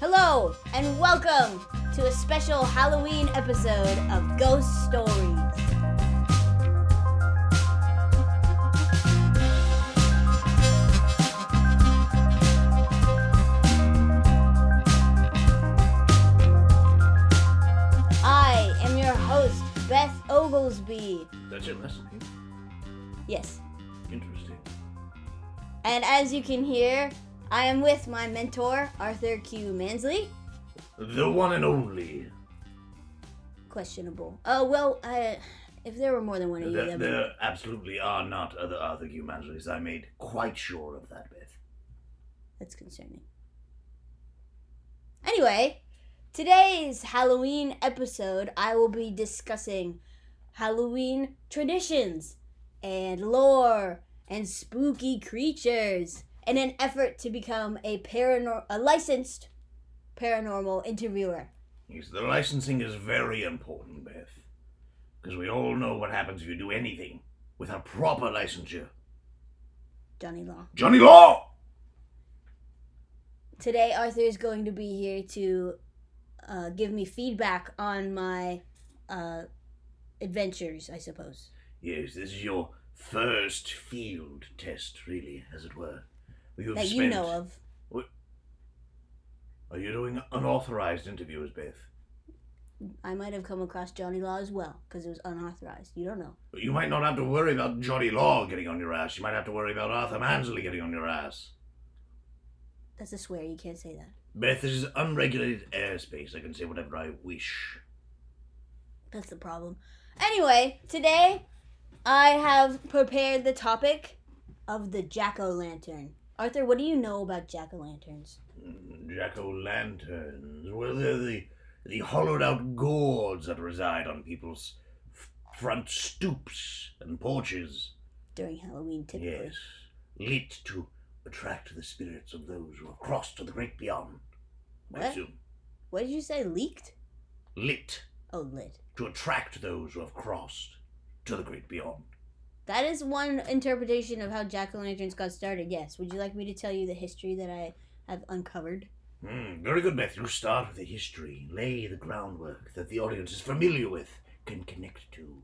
Hello, and welcome to a special Halloween episode of Ghost Stories. I am your host, Beth Oglesby. That's your last name? Yes. Interesting. And as you can hear, I am with my mentor, Arthur Q. Mansley. The one and only. Questionable. Oh, well, if there were more than one of you, that would... There absolutely are not other Arthur Q. Mansleys. I made quite sure of that, Beth. That's concerning. Anyway, today's Halloween episode, I will be discussing Halloween traditions and lore and spooky creatures in an effort to become a licensed paranormal interviewer. Yes, the licensing is very important, Beth. Because we all know what happens if you do anything without proper licensure. Johnny Law. Johnny Law! Today, Arthur is going to be here to give me feedback on my adventures, I suppose. Yes, this is your first field test, really, as it were. You know of. What? Are you doing unauthorized interviews, Beth? I might have come across Johnny Law as well, because it was unauthorized. You don't know. You might not have to worry about Johnny Law getting on your ass. You might have to worry about Arthur Mansley getting on your ass. That's a swear. You can't say that. Beth, this is unregulated airspace. I can say whatever I wish. That's the problem. Anyway, today I have prepared the topic of the jack-o'-lantern. Arthur, what do you know about jack-o'-lanterns? Jack-o'-lanterns? Well, they're the hollowed-out gourds that reside on people's front stoops and porches. During Halloween, typically. Yes, lit to attract the spirits of those who have crossed to the great beyond. What? What did you say, leaked? Lit. Oh, lit. To attract those who have crossed to the great beyond. That is one interpretation of how jack-o'-lanterns got started, yes. Would you like me to tell you the history that I have uncovered? Very good, Beth. You start with the history, lay the groundwork that the audience is familiar with, can connect to.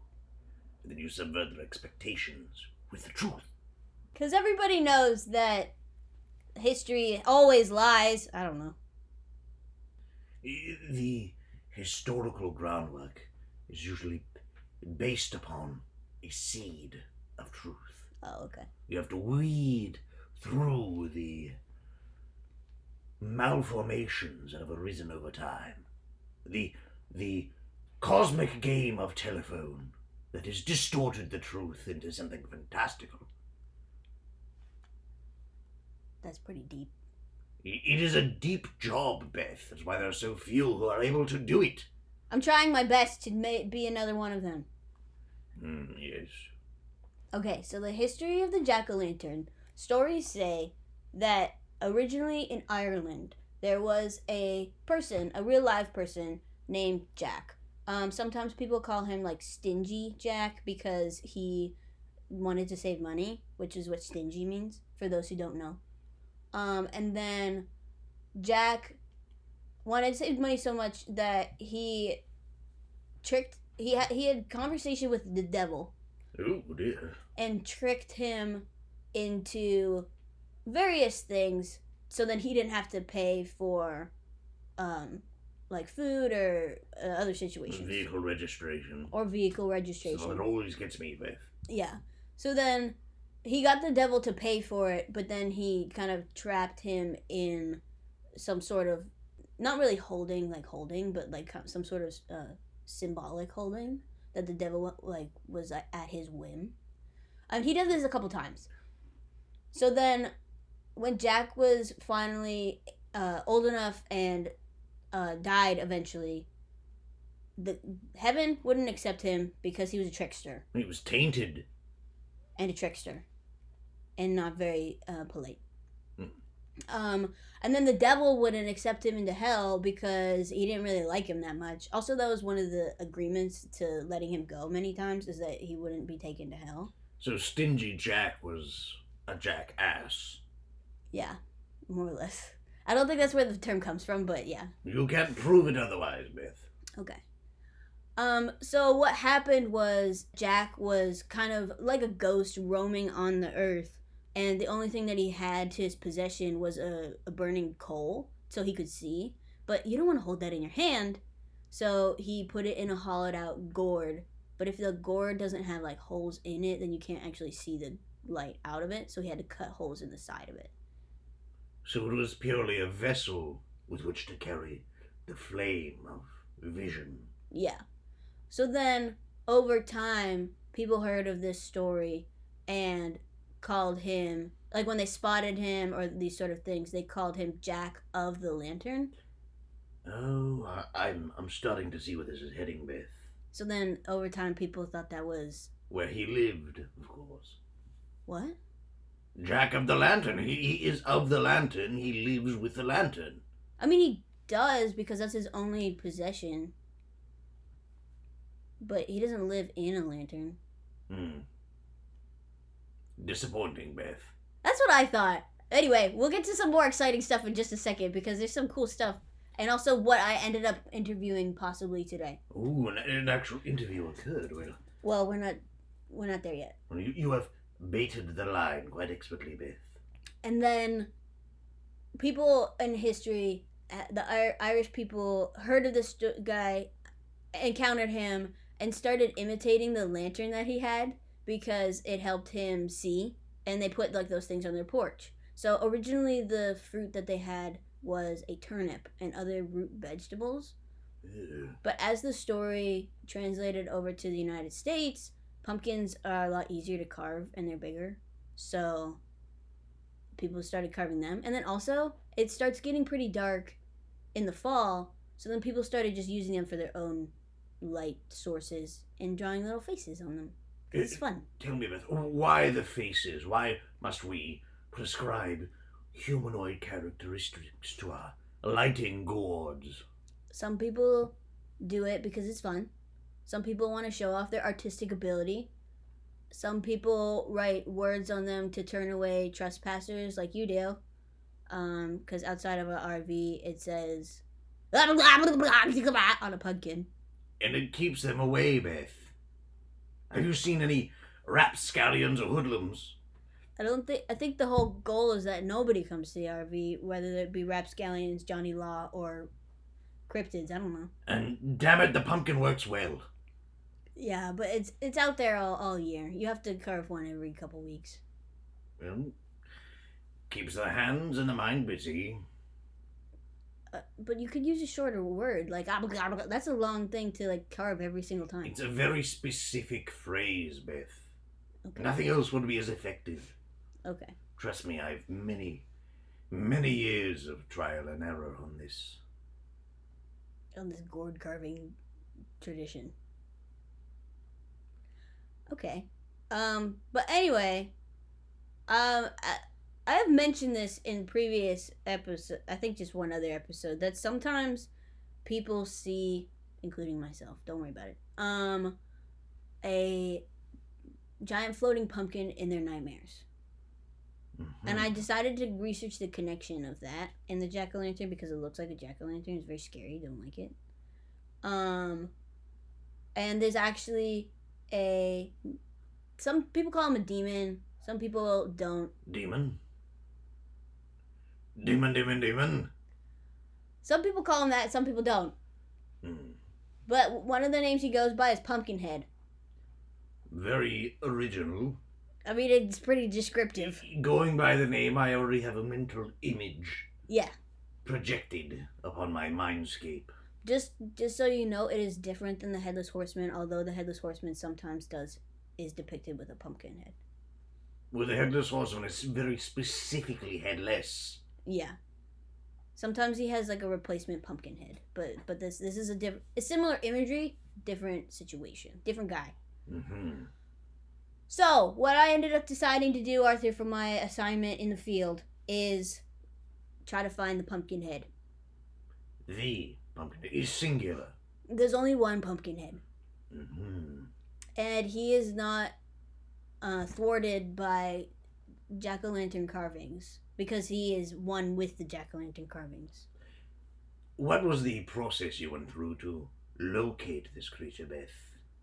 And then you subvert their expectations with the truth. Because everybody knows that history always lies. I don't know. The historical groundwork is usually based upon a seed of truth. Oh, okay. You have to weed through the malformations that have arisen over time. The cosmic game of telephone that has distorted the truth into something fantastical. That's pretty deep. It is a deep job, Beth. That's why there are so few who are able to do it. I'm trying my best to be another one of them. Yes. Okay, so the history of the jack-o'-lantern. Stories say that originally in Ireland, there was a person, a real live person, named Jack. Sometimes people call him, like, Stingy Jack because he wanted to save money, which is what stingy means, for those who don't know. And then Jack wanted to save money so much that he had conversation with the devil. Oh, dear. And tricked him into various things so then he didn't have to pay for like food or other situations. Vehicle registration. Or vehicle registration. So it always gets me, Beth. Yeah. So then he got the devil to pay for it, but then he kind of trapped him in some sort of, not really holding, but like some sort of symbolic holding that the devil like was at his whim. He did this a couple times. So then when Jack was finally old enough and died eventually, the heaven wouldn't accept him because he was a trickster. He was tainted. And a trickster. And not very polite. And then the devil wouldn't accept him into hell because he didn't really like him that much. Also, that was one of the agreements to letting him go many times, is that he wouldn't be taken to hell. So Stingy Jack was a jackass. Yeah, more or less. I don't think that's where the term comes from, but yeah. You can't prove it otherwise, Beth. Okay. So what happened was Jack was kind of like a ghost roaming on the earth, and the only thing that he had to his possession was a burning coal so he could see. But you don't want to hold that in your hand, so he put it in a hollowed out gourd. But if the gourd doesn't have like holes in it, then you can't actually see the light out of it, so he had to cut holes in the side of it. So it was purely a vessel with which to carry the flame of vision. Yeah. So then, over time, people heard of this story and called him, like when they spotted him or these sort of things, they called him Jack of the Lantern. Oh, I'm starting to see where this is heading, Beth. So then, over time, people thought that was... Where he lived, of course. What? Jack of the Lantern. He is of the lantern. He lives with the lantern. I mean, he does because that's his only possession. But he doesn't live in a lantern. Disappointing, Beth. That's what I thought. Anyway, we'll get to some more exciting stuff in just a second because there's some cool stuff. And also what I ended up interviewing possibly today. Ooh, an actual interview occurred. Well, we're not there yet. Well, you have baited the line quite expertly, Beth. And then people in history, the Irish people heard of this guy, encountered him, and started imitating the lantern that he had because it helped him see. And they put like those things on their porch. So originally the fruit that they had was a turnip and other root vegetables. Ew. But as the story translated over to the United States, pumpkins are a lot easier to carve and they're bigger. So people started carving them. And then also it starts getting pretty dark in the fall. So then people started just using them for their own light sources and drawing little faces on them. It's fun. Tell me, Beth, why the faces? Why must we prescribe humanoid characteristics to our lighting gourds? Some people do it because it's fun. Some people want to show off their artistic ability. Some people write words on them to turn away trespassers like you do. Because outside of an RV, it says on a pumpkin. And it keeps them away, Beth. Have you seen any rapscallions or hoodlums? I think the whole goal is that nobody comes to the RV, whether it be rapscallions, Johnny Law, or cryptids. I don't know. And damn it, the pumpkin works well. Yeah, but it's out there all year. You have to carve one every couple weeks. Well, keeps the hands and the mind busy. But you could use a shorter word, like that's a long thing to like carve every single time. It's a very specific phrase, Beth. Okay. Nothing else would be as effective. Okay. Trust me, I've many years of trial and error on this. On this gourd carving tradition. Okay. But anyway, I have mentioned this in previous episodes, I think just one other episode, that sometimes people see, including myself, don't worry about it, a giant floating pumpkin in their nightmares. Mm-hmm. And I decided to research the connection of that and the jack-o'-lantern because it looks like a jack-o'-lantern. It's very scary, don't like it. And there's actually some people call him a demon, some people don't. Demon? Demon. Some people call him that, some people don't. But one of the names he goes by is Pumpkinhead. Very original. I mean, it's pretty descriptive. Going by the name, I already have a mental image. Yeah. Projected upon my mindscape. Just so you know, it is different than the Headless Horseman, although the Headless Horseman sometimes is depicted with a pumpkin head. With the Headless Horseman, it's very specifically headless. Yeah. Sometimes he has like a replacement pumpkin head, but this is a similar imagery, different situation, different guy. Mm-hmm. So, what I ended up deciding to do, Arthur, for my assignment in the field is try to find the pumpkin head. The pumpkin head is singular. There's only one pumpkin head. Mm-hmm. And he is not thwarted by jack-o'-lantern carvings. because he is one with the jack-o'-lantern carvings. What was the process you went through to locate this creature, Beth?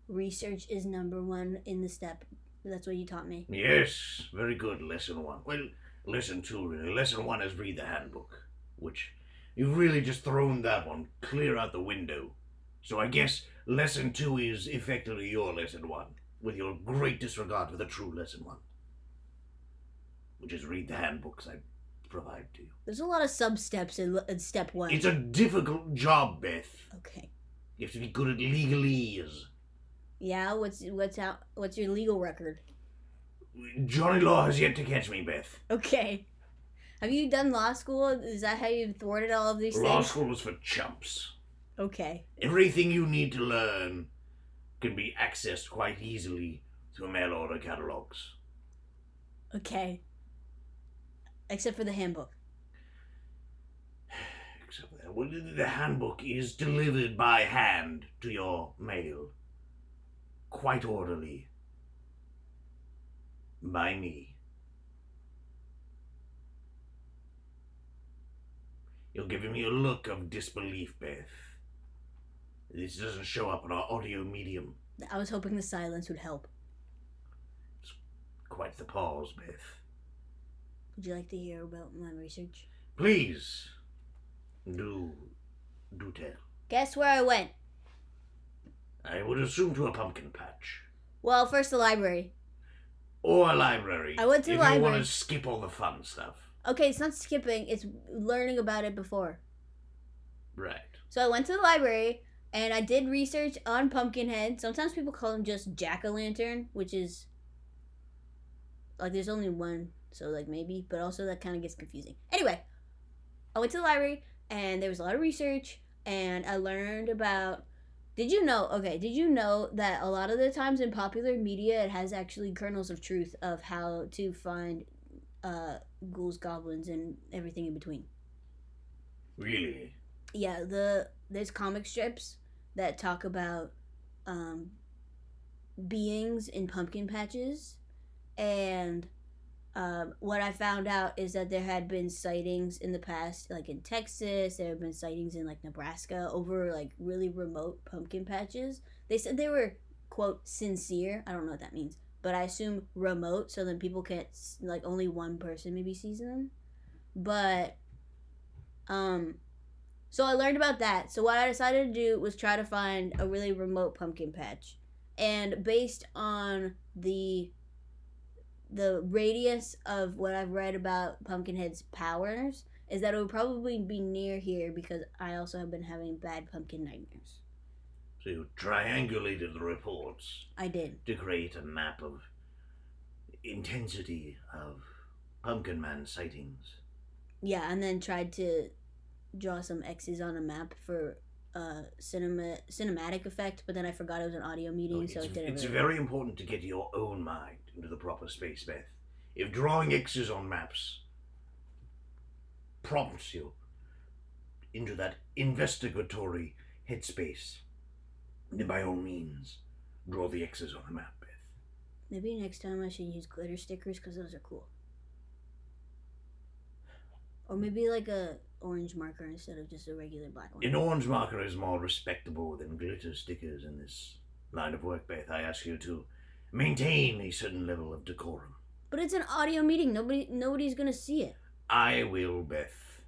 Research is number one in the step. That's what you taught me. Yes, very good. Lesson 1. Well, lesson 2, really. Lesson 1 is read the handbook, which you've really just thrown that one clear out the window. So I guess lesson 2 is effectively your lesson 1, with your great disregard for the true lesson 1, which is read the handbooks I provide to you. There's a lot of sub-steps in step 1. It's a difficult job, Beth. Okay. You have to be good at legalese. Yeah, what's your legal record? Johnny Law has yet to catch me, Beth. Okay. Have you done law school? Is that how you've thwarted all of these things? Law school is for chumps. Okay. Everything you need to learn can be accessed quite easily through mail order catalogs. Okay. Except for the handbook. Except for that. Well, the handbook is delivered by hand to your mail. Quite orderly. By me. You're giving me a look of disbelief, Beth. This doesn't show up on our audio medium. I was hoping the silence would help. It's quite the pause, Beth. Would you like to hear about my research? Please. Do tell. Guess where I went? I would assume to a pumpkin patch. Well, first the library. Or a library. I went to the library. If you want to skip all the fun stuff. Okay, it's not skipping. It's learning about it before. Right. So I went to the library, and I did research on Pumpkinhead. Sometimes people call him just jack-o'-lantern, which is... like, there's only one, so, like, maybe. But also that kind of gets confusing. Anyway, I went to the library, and there was a lot of research, and I learned about... Did you know that a lot of the times in popular media, it has actually kernels of truth of how to find ghouls, goblins, and everything in between? Really? Yeah, there's comic strips that talk about beings in pumpkin patches, and what I found out is that there had been sightings in the past, like in Texas. There have been sightings in like Nebraska over like really remote pumpkin patches. They said they were, quote, sincere. I don't know what that means, but I assume remote, so then people can't, like, only one person maybe sees them. But so I learned about that. So what I decided to do was try to find a really remote pumpkin patch, and based on the radius of what I've read about Pumpkinhead's powers is that it would probably be near here, because I also have been having bad pumpkin nightmares. So you triangulated the reports. I did. To create a map of intensity of Pumpkin Man sightings. Yeah, and then tried to draw some X's on a map for cinematic effect, but then I forgot it was an audio medium, so it didn't. It's very important to get your own mind into the proper space, Beth. If drawing X's on maps prompts you into that investigatory headspace, then by all means, draw the X's on the map, Beth. Maybe next time I should use glitter stickers, because those are cool. Or maybe like a orange marker instead of just a regular black one. An orange marker is more respectable than glitter stickers in this line of work, Beth. I ask you to maintain a certain level of decorum. But it's an audio meeting. Nobody's gonna see it. I will, Beth.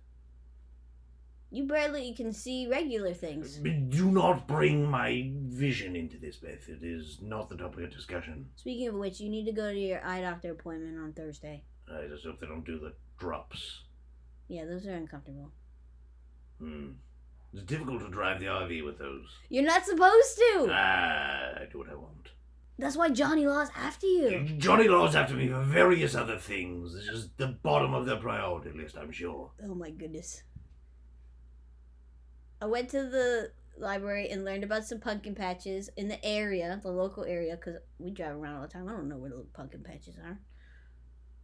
You barely can see regular things. Do not bring my vision into this, Beth. It is not the topic of discussion. Speaking of which, you need to go to your eye doctor appointment on Thursday. I just hope they don't do the drops. Yeah, those are uncomfortable. It's difficult to drive the RV with those. You're not supposed to! I do what I want. That's why Johnny Law's after you. Johnny Law's after me for various other things. This is the bottom of the priority list, I'm sure. Oh my goodness. I went to the library and learned about some pumpkin patches in the area, the local area, because we drive around all the time. I don't know where the pumpkin patches are.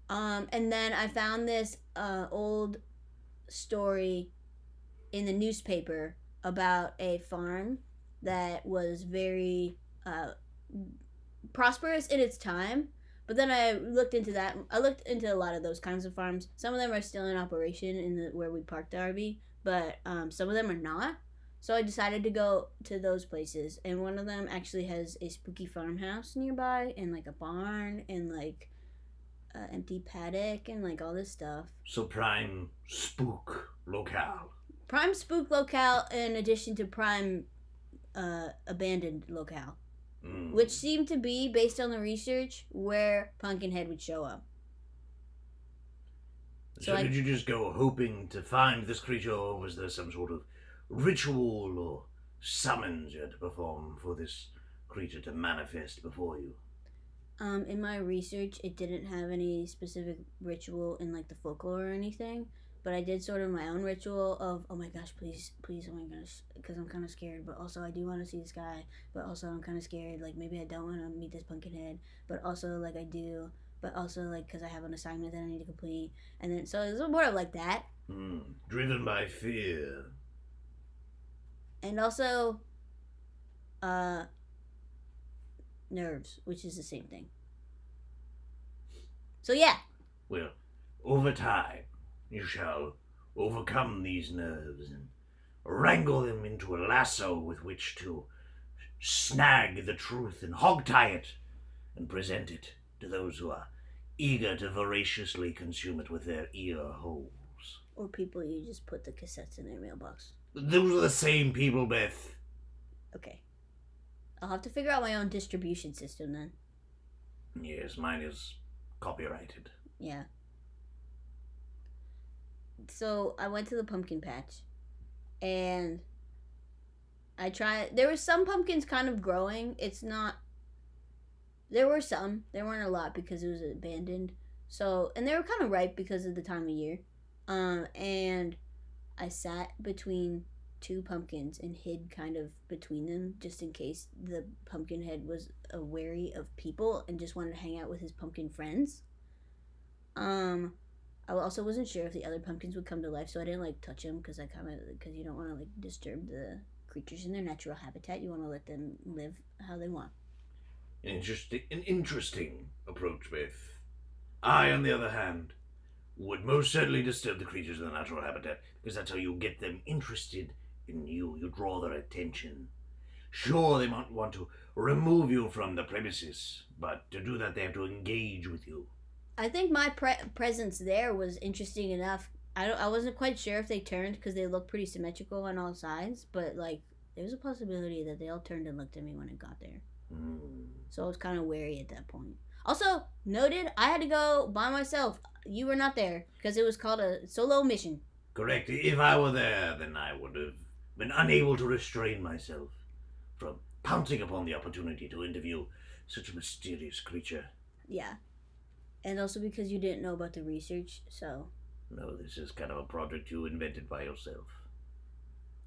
And then I found this old story in the newspaper about a farm that was very prosperous in its time, But then I looked into that. I looked into a lot of those kinds of farms. Some of them are still in operation where we parked the RV, but some of them are not. So I decided to go to those places, and one of them actually has a spooky farmhouse nearby, and like a barn, and like an empty paddock, and like all this stuff. So prime spook locale. Prime spook locale, in addition to prime abandoned locale, which seemed to be, based on the research, where Pumpkinhead would show up. So did you just go hoping to find this creature, or was there some sort of ritual or summons you had to perform for this creature to manifest before you? In my research, it didn't have any specific ritual in like the folklore or anything, but I did sort of my own ritual of, oh my gosh, please, oh my gosh, because I'm kind of scared, but also I do want to see this guy, but also I'm kind of scared, like maybe I don't want to meet this Pumpkinhead, but also like I do, but also like because I have an assignment that I need to complete, and then so it's more like that. Driven by fear. And also, nerves, which is the same thing. So yeah. Well, over time, you shall overcome these nerves and wrangle them into a lasso with which to snag the truth and hogtie it and present it to those who are eager to voraciously consume it with their ear holes. Or people you just put the cassettes in their mailbox. Those are the same people, Beth. Okay. I'll have to figure out my own distribution system then. Yes, mine is copyrighted. Yeah. So I went to the pumpkin patch, and I tried. There were some pumpkins kind of growing. There were some. There weren't a lot because it was abandoned. So, and they were kind of ripe because of the time of year. And I sat between two pumpkins and hid kind of between them just in case the pumpkin head was wary of people and just wanted to hang out with his pumpkin friends. I also wasn't sure if the other pumpkins would come to life, so I didn't like touch them because you don't want to like disturb the creatures in their natural habitat. You want to let them live how they want. An interesting approach, Beth. I, on the other hand, would most certainly disturb the creatures in their natural habitat, because that's how you get them interested in you. You draw their attention. Sure, they might want to remove you from the premises, but to do that they have to engage with you. I think my presence there was interesting enough. I wasn't quite sure if they turned because they looked pretty symmetrical on all sides, but like there was a possibility that they all turned and looked at me when I got there. So I was kind of wary at that point. Also, noted, I had to go by myself. You were not there because it was called a solo mission. Correct. If I were there, then I would have been unable to restrain myself from pouncing upon the opportunity to interview such a mysterious creature. Yeah. And also because you didn't know about the research, so... No, this is kind of a project you invented by yourself.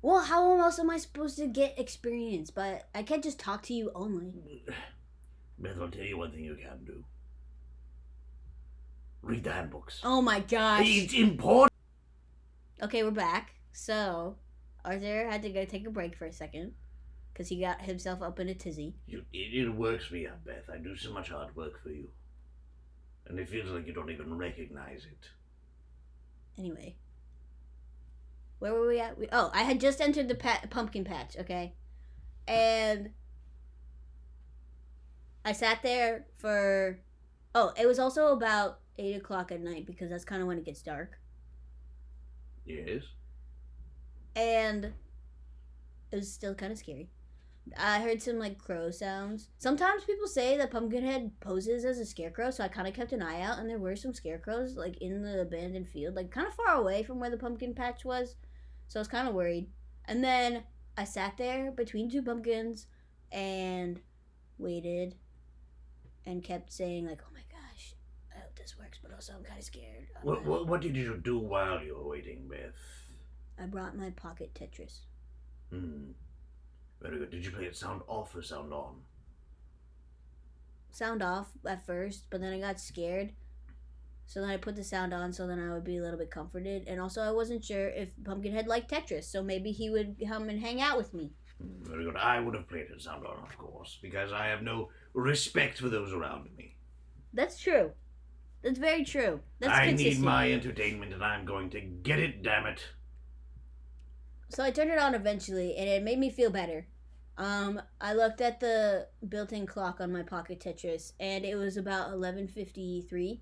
Well, how else am I supposed to get experience? But I can't just talk to you only. Beth, I'll tell you one thing you can do. Read the handbooks. Oh my gosh. It's important. Okay, we're back. So, Arthur had to go take a break for a second. Because he got himself up in a tizzy. It works me up, Beth. I do so much hard work for you. And it feels like you don't even recognize it. Anyway. Where were we at? I had just entered the pumpkin patch, okay? And I sat there for... Oh, it was also about 8 o'clock at night because that's kind of when it gets dark. Yes? And it was still kind of scary. I heard some like crow sounds. Sometimes people say that Pumpkinhead poses as a scarecrow, so I kind of kept an eye out, and there were some scarecrows like in the abandoned field, like kind of far away from where the pumpkin patch was. So I was kind of worried. And then I sat there between two pumpkins and waited and kept saying like, "Oh my gosh, I hope this works," but also I'm kind of scared. What did you do while you were waiting, Beth? I brought my pocket Tetris. Very good. Did you play it sound off or sound on? Sound off at first, but then I got scared. So then I put the sound on so then I would be a little bit comforted. And also I wasn't sure if Pumpkinhead liked Tetris, so maybe he would come and hang out with me. Very good. I would have played it sound on, of course, because I have no respect for those around me. That's true. That's very true. That's I consistent. need my entertainment, and I'm going to get it, damn it. So I turned it on eventually, and it made me feel better. I looked at the built-in clock on my pocket Tetris, and it was about 11:53.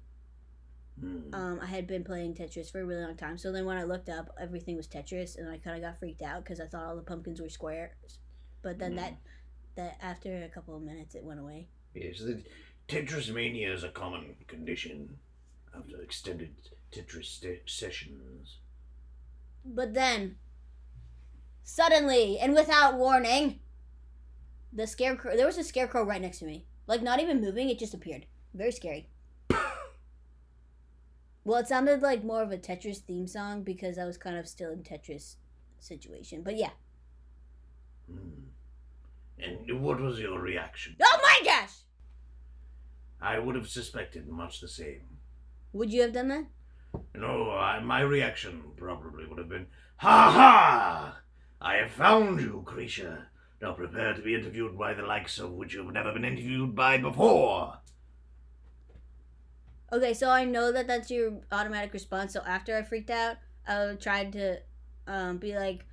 I had been playing Tetris for a really long time, so then when I looked up, everything was Tetris, and I kind of got freaked out because I thought all the pumpkins were squares. But then that after a couple of minutes, it went away. Yes, the Tetris mania is a common condition after extended Tetris sessions. But then, suddenly and without warning, there was a scarecrow right next to me. Like, not even moving, it just appeared. Very scary. Well, it sounded like more of a Tetris theme song because I was kind of still in Tetris situation. But yeah. And what was your reaction? Oh my gosh! I would have suspected much the same. Would you have done that? No, my reaction probably would have been, "Ha ha! I have found you, creature. Now prepare to be interviewed by the likes of which you've never been interviewed by before." Okay, so I know that that's your automatic response. So after I freaked out, I tried to be like,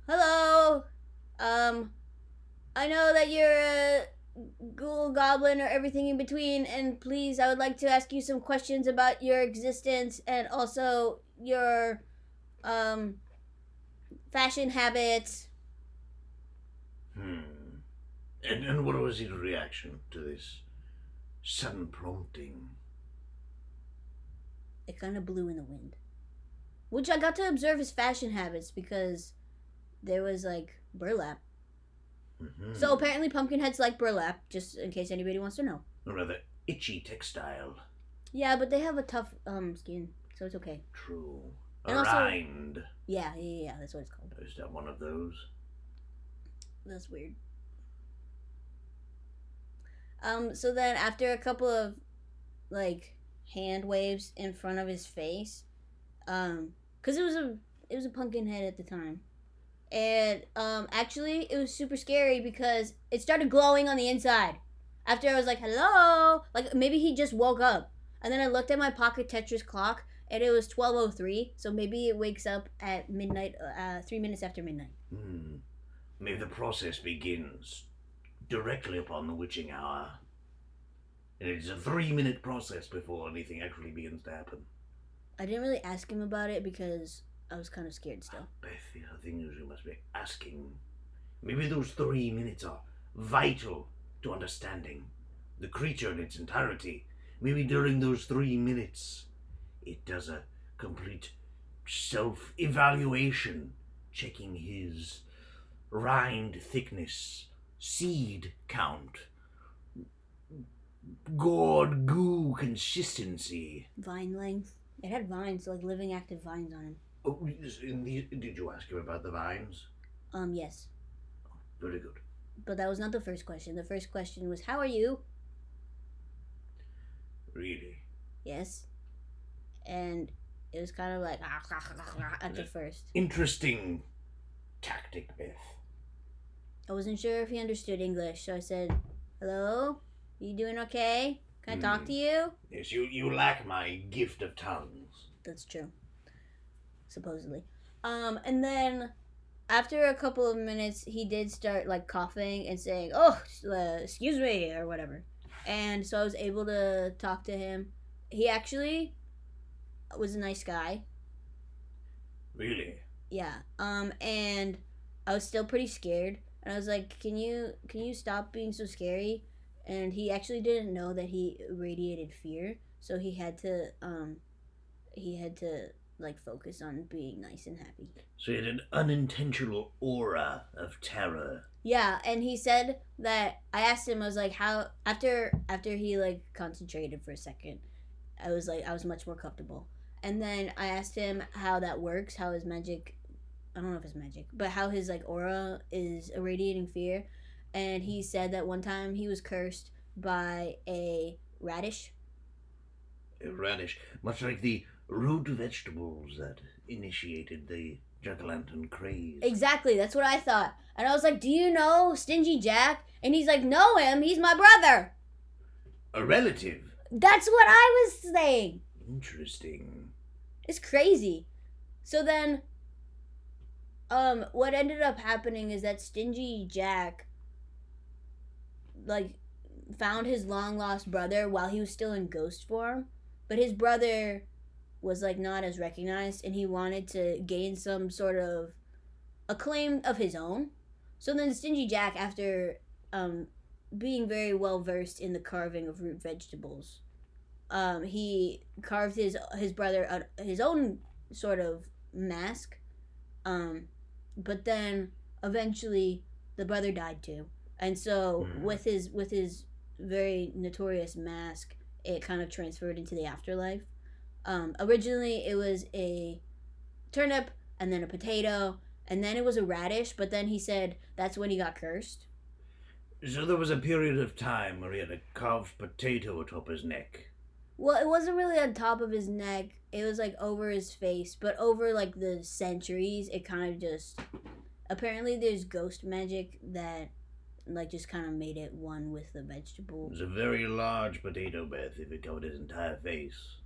"Hello, I know that you're a ghoul, goblin, or everything in between, and please, I would like to ask you some questions about your existence and also your fashion habits." And what was your reaction to this sudden prompting? It kind of blew in the wind. Which I got to observe his fashion habits because there was like burlap. So apparently Pumpkinheads like burlap, just in case anybody wants to know. A rather itchy textile. Yeah, but they have a tough skin, so it's okay. True. And also- Rind. Yeah, that's what it's called. Is that one of those? That's weird. So then after a couple of like hand waves in front of his face, cause it was a pumpkin head at the time, and actually it was super scary because it started glowing on the inside. After I was like, "Hello," like maybe he just woke up, and then I looked at my pocket Tetris clock, and it was 12:03. So maybe it wakes up at midnight, 3 minutes after midnight. Maybe the process begins directly upon the witching hour. And it's a 3-minute process before anything actually begins to happen. I didn't really ask him about it because I was kind of scared still. Beth, the other thing is you must be asking. Maybe those 3 minutes are vital to understanding the creature in its entirety. Maybe during those 3 minutes, it does a complete self-evaluation, checking his rind thickness, seed count, gourd goo consistency. Vine length. It had vines, like living active vines on him. Oh, did you ask him about the vines? Yes. Very good. But that was not the first question. The first question was, "How are you?" Really? Yes. And it was kind of like at the first. Interesting tactic, Beth. I wasn't sure if he understood English, so I said, "Hello? You doing okay? Can I talk to you?" Yes, you lack my gift of tongues. That's true. Supposedly. And then after a couple of minutes, he did start like coughing and saying, "Oh, excuse me," or whatever. And so I was able to talk to him. He actually was a nice guy. Really? Yeah. And I was still pretty scared. And I was like, can you stop being so scary?" And he actually didn't know that he radiated fear, so he had to like focus on being nice and happy. So he had an unintentional aura of terror. Yeah, and he said that I asked him, I was like, how after he like concentrated for a second, I was much more comfortable. And then I asked him how that works, how his magic, I don't know if it's magic, but how his like aura is irradiating fear. And he said that one time he was cursed by a radish. A radish, much like the root vegetables that initiated the jack-o'-lantern craze. Exactly, that's what I thought. And I was like, "Do you know Stingy Jack?" And he's like, "Know him, he's my brother." A relative? That's what I was saying. Interesting. It's crazy. So then, what ended up happening is that Stingy Jack, like, found his long lost brother while he was still in ghost form, but his brother was like not as recognized, and he wanted to gain some sort of acclaim of his own. So then Stingy Jack, after being very well versed in the carving of root vegetables, he carved his brother his own sort of mask, but then eventually the brother died too, and so with his very notorious mask, it kind of transferred into the afterlife. Originally it was a turnip, and then a potato, and then it was a radish, but then he said that's when he got cursed. So there was a period of time where he had a carved potato atop his neck. Well, it wasn't really on top of his neck. It was like over his face, but over like the centuries, it kind of just... Apparently there's ghost magic that like just kind of made it one with the vegetable. It was a very large potato, Beth, if it covered his entire face.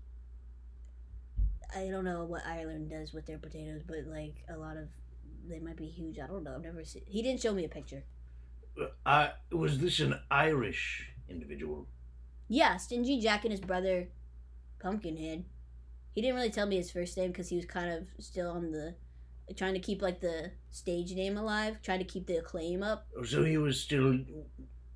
I don't know what Ireland does with their potatoes, but like a lot of... They might be huge. I don't know. I've never seen... He didn't show me a picture. Was this an Irish individual? Yeah, Stingy Jack and his brother, Pumpkinhead. He didn't really tell me his first name because he was kind of still on the... trying to keep like the stage name alive, trying to keep the acclaim up. So he was still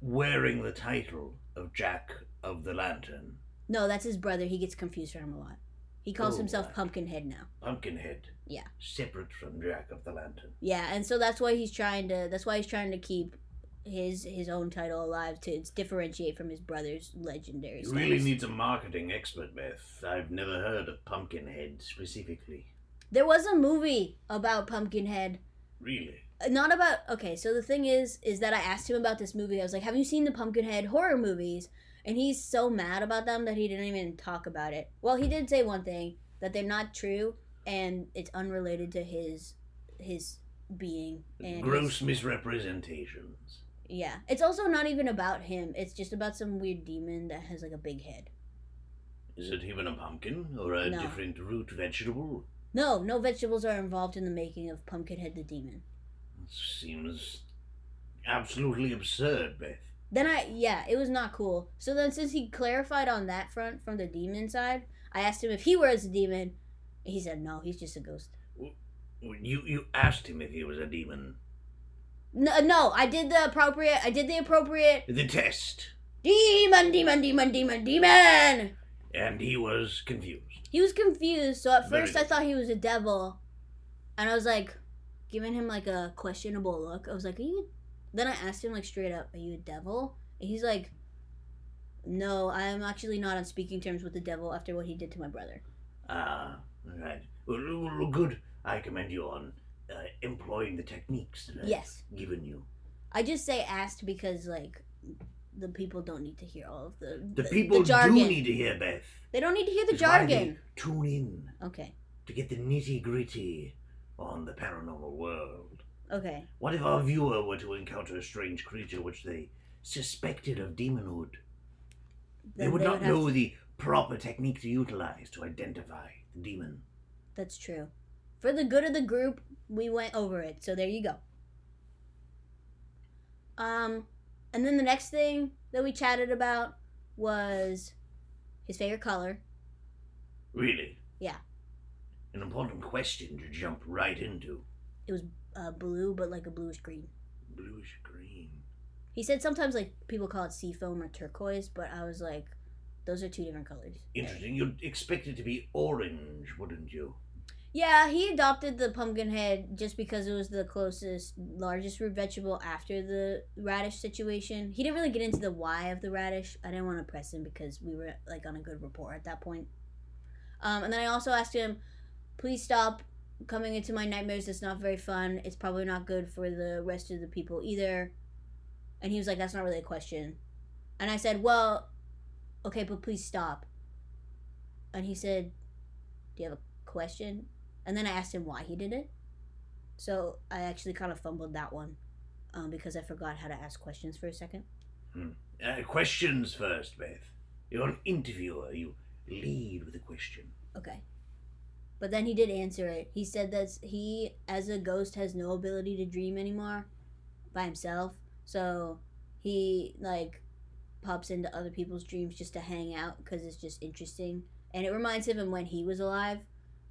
wearing the title of Jack of the Lantern? No, that's his brother. He gets confused for him a lot. He calls himself Pumpkinhead now. Pumpkinhead. Yeah. Separate from Jack of the Lantern. Yeah, and so that's why he's trying to keep his own title alive, to differentiate from his brother's legendary status. You really need a marketing expert, Beth. I've never heard of Pumpkinhead specifically. There was a movie about Pumpkinhead. Really? Not about... Okay, so the thing is that I asked him about this movie. I was like, have you seen the Pumpkinhead horror movies? And he's so mad about them that he didn't even talk about it. Well, he did say one thing, that they're not true, and it's unrelated to his being. And gross misrepresentations. Yeah. It's also not even about him. It's just about some weird demon that has like a big head. Is it even a pumpkin? Or a different root vegetable? No vegetables are involved in the making of Pumpkinhead the Demon. It seems absolutely absurd, Beth. Then it was not cool. So then since he clarified on that front from the demon side, I asked him if he was a demon. And he said no, he's just a ghost. You asked him if he was a demon. No, I did the appropriate... The test. Demon! And he was confused. He was confused, so at first I thought he was a devil. And I was like, giving him like a questionable look. I was like, are you... Then I asked him like straight up, are you a devil? And he's like, no, I'm actually not on speaking terms with the devil after what he did to my brother. Ah, right. Well, good. I commend you on employing the techniques that I've given you. I just say asked because like the people don't need to hear all of the people jargon. Do need to hear, Beth. They don't need to hear the jargon. Tune in. Okay. To get the nitty gritty on the paranormal world. Okay. What if our viewer were to encounter a strange creature which they suspected of demonhood? They would not know the proper technique to utilize to identify the demon. That's true. For the good of the group, we went over it. So there you go. And then the next thing that we chatted about was his favorite color. Really? Yeah. An important question to jump right into. It was blue, but like a bluish green. Bluish green. He said sometimes like people call it seafoam or turquoise, but I was like, those are two different colors. Interesting. You'd expect it to be orange, wouldn't you? Yeah, he adopted the Pumpkinhead just because it was the largest root vegetable after the radish situation. He didn't really get into the why of the radish. I didn't want to press him because we were like on a good rapport at that point. And then I also asked him, please stop coming into my nightmares. It's not very fun. It's probably not good for the rest of the people either. And he was like, that's not really a question. And I said, well, okay, but please stop. And he said, do you have a question? And then I asked him why he did it. So I actually kind of fumbled that one because I forgot how to ask questions for a second. Questions first, Beth. You're an interviewer. You lead with a question. Okay. But then he did answer it. He said that he, as a ghost, has no ability to dream anymore by himself. So he, like, pops into other people's dreams just to hang out because it's just interesting. And it reminds him of when he was alive,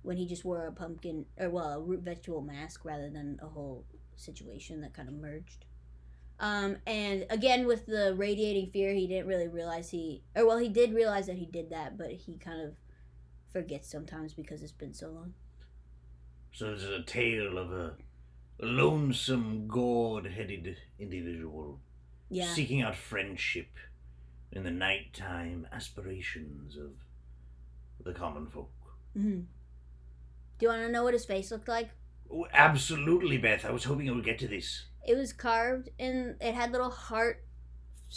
when he just wore a a root vegetable mask rather than a whole situation that kind of merged. And again, with the radiating fear, he didn't really realize he did realize that he did that, but he kind of forgets sometimes because it's been so long. So it's a tale of a lonesome, gourd-headed individual seeking out friendship in the nighttime aspirations of the common folk. Mm-hmm. Do you want to know what his face looked like? Oh, absolutely, Beth. I was hoping it would get to this. It was carved and it had little hearts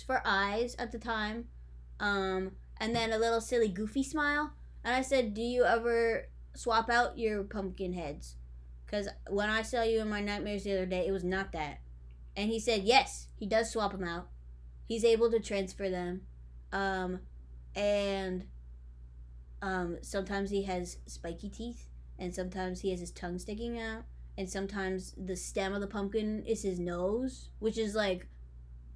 for eyes at the time, and then a little silly goofy smile. And I said, do you ever swap out your pumpkin heads? Because when I saw you in my nightmares the other day, it was not that. And he said, yes, he does swap them out. He's able to transfer them. And sometimes he has spiky teeth. And sometimes he has his tongue sticking out. And sometimes the stem of the pumpkin is his nose. Which is like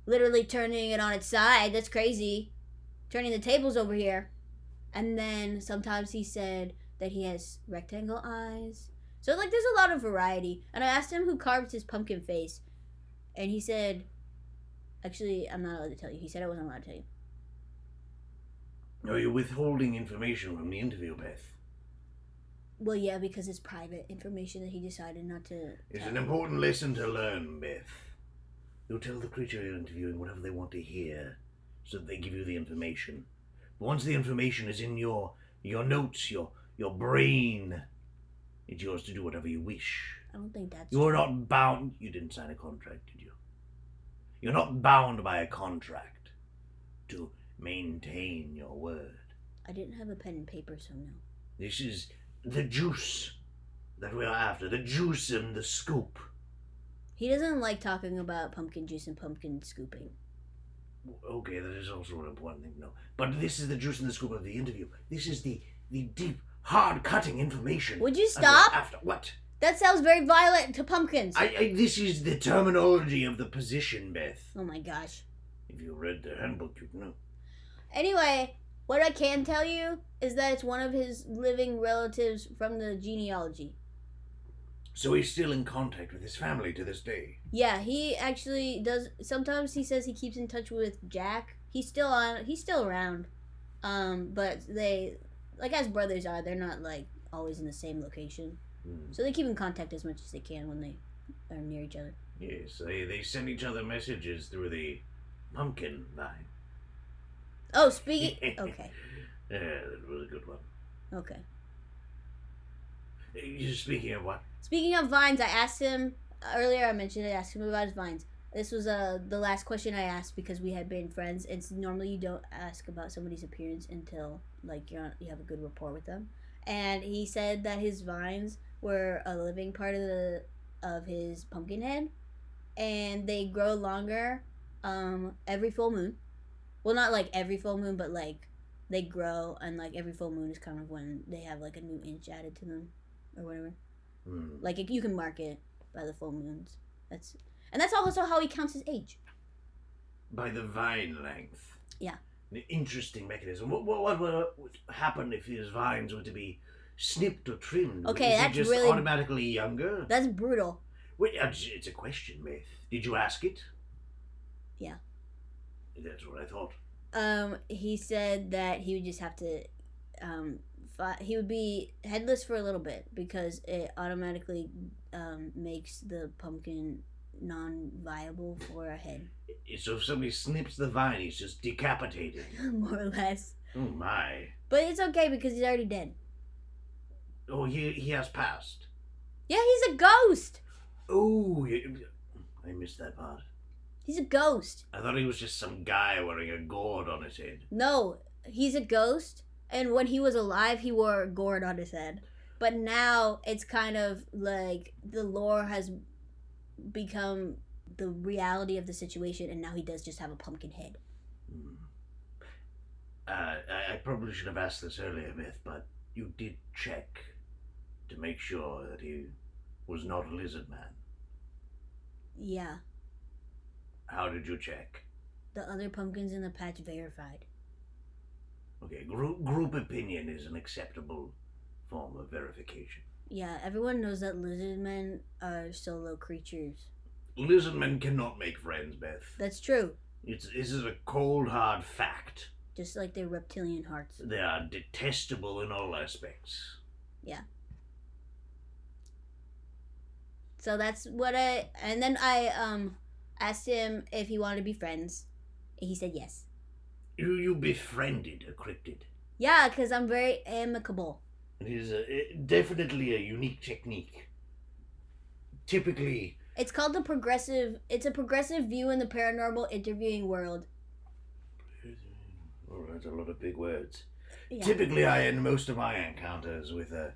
literally turning it on its side. That's crazy. Turning the tables over here. And then sometimes he said that he has rectangle eyes. So, like, there's a lot of variety. And I asked him who carved his pumpkin face. And he said... Actually, I'm not allowed to tell you. He said I wasn't allowed to tell you. Are you withholding information from the interview, Beth? Well, yeah, because it's private information that he decided not to It's an important lesson to learn, Beth. You tell the creature you're interviewing whatever they want to hear, so that they give you the information. But once the information is in your notes, your brain, it's yours to do whatever you wish. I don't think that's You're not bound... You didn't sign a contract, did you? You're not bound by a contract to maintain your word. I didn't have a pen and paper, so no. This is the juice that we're after. The juice and the scoop. He doesn't like talking about pumpkin juice and pumpkin scooping. Okay, that is also an important thing to know. But this is the juice and the scoop of the interview. This is the deep, hard-cutting information. Would you stop? After what? That sounds very violent to pumpkins. This is the terminology of the position, Beth. Oh my gosh. If you read the handbook, you'd know. Anyway, what I can tell you is that it's one of his living relatives from the genealogy. So he's still in contact with his family to this day? Yeah, he actually does. Sometimes he says he keeps in touch with Jack. He's still around. But they, like as brothers are, they're not like always in the same location. So they keep in contact as much as they can when they are near each other. Yes, they send each other messages through the pumpkin vine. Oh, speaking... Okay. Yeah, that was a good one. Okay. You're speaking of what? Speaking of vines, I asked him... Earlier I mentioned I asked him about his vines. This was the last question I asked because we had been friends. And normally you don't ask about somebody's appearance until like you have a good rapport with them. And he said that his vines were a living part of his pumpkin head, and they grow longer every full moon. Well, not like every full moon, but like they grow, and like every full moon is kind of when they have like a new inch added to them or whatever. Like you can mark it by the full moons. That's also how he counts his age. By the vine length. Yeah. An interesting mechanism. What would happen if his vines were to be snipped or trimmed? Okay, Is that's it just really automatically younger? That's brutal. Wait, it's a question, Beth. Did you ask it? Yeah. That's what I thought. He said that he would just have to, he would be headless for a little bit because it automatically makes the pumpkin non-viable for a head. So if somebody snips the vine, he's just decapitated. More or less. Oh my. But it's okay because he's already dead. Oh, he has passed. Yeah, he's a ghost. Oh, I missed that part. He's a ghost. I thought he was just some guy wearing a gourd on his head. No, he's a ghost. And when he was alive, he wore a gourd on his head. But now it's kind of like the lore has become the reality of the situation, and now he does just have a pumpkin head. I probably should have asked this earlier, Beth, but you did check to make sure that he was not a lizard man. Yeah. How did you check? The other pumpkins in the patch verified. Okay, group opinion is an acceptable form of verification. Yeah, everyone knows that lizard men are solo creatures. Lizard men cannot make friends, Beth. That's true. This is a cold, hard fact. Just like their reptilian hearts. They are detestable in all aspects. Yeah. So that's what and then I asked him if he wanted to be friends. And he said yes. You befriended a cryptid. Yeah, because I'm very amicable. It is definitely a unique technique. Typically... It's called it's a progressive view in the paranormal interviewing world. Oh, that's a lot of big words. Yeah. Typically, I end most of my encounters with a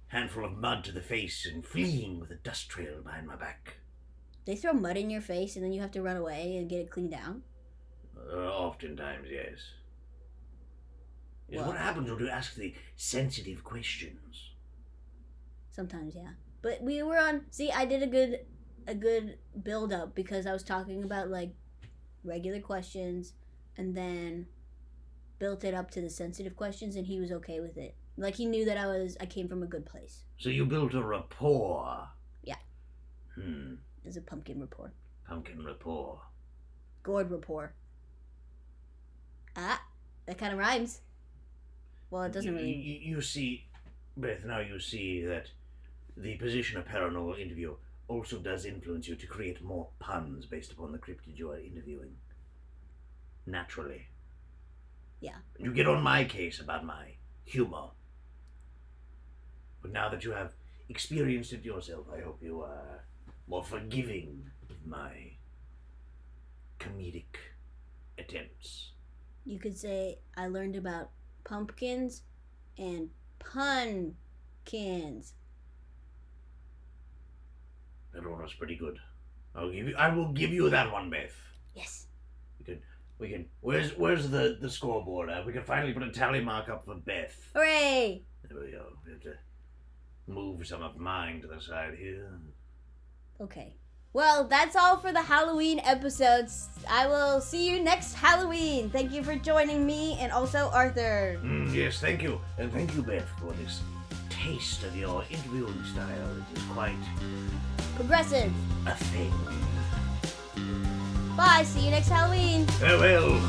handful of mud to the face and fleeing with a dust trail behind my back. They throw mud in your face and then you have to run away and get it cleaned down? Oftentimes, yes. Is Well, what happens when you ask the sensitive questions. Sometimes, yeah. But we were on... See, I did a good build-up because I was talking about, like, regular questions and then built it up to the sensitive questions, and he was okay with it. Like, he knew that I came from a good place. So you built a rapport. Yeah. It's a pumpkin rapport. Pumpkin rapport. Gourd rapport. Ah, that kind of rhymes. Well, it doesn't really... You see, Beth, now you see that the position of paranormal interview also does influence you to create more puns based upon the cryptid you are interviewing. Naturally. Yeah. You get on my case about my humor. But now that you have experienced it yourself, I hope you are more forgiving of my comedic attempts. You could say I learned about pumpkins and pumpkins. That one was pretty good. I will give you that one, Beth. Yes. We can. Where's the scoreboard? We can finally put a tally mark up for Beth. Hooray! There we go. We have to move some of mine to the side here. Okay. Well, that's all for the Halloween episodes. I will see you next Halloween. Thank you for joining me and also Arthur. Yes, thank you. And thank you, Beth, for this taste of your interviewing style. It is quite progressive. A thing. Bye. See you next Halloween. Farewell.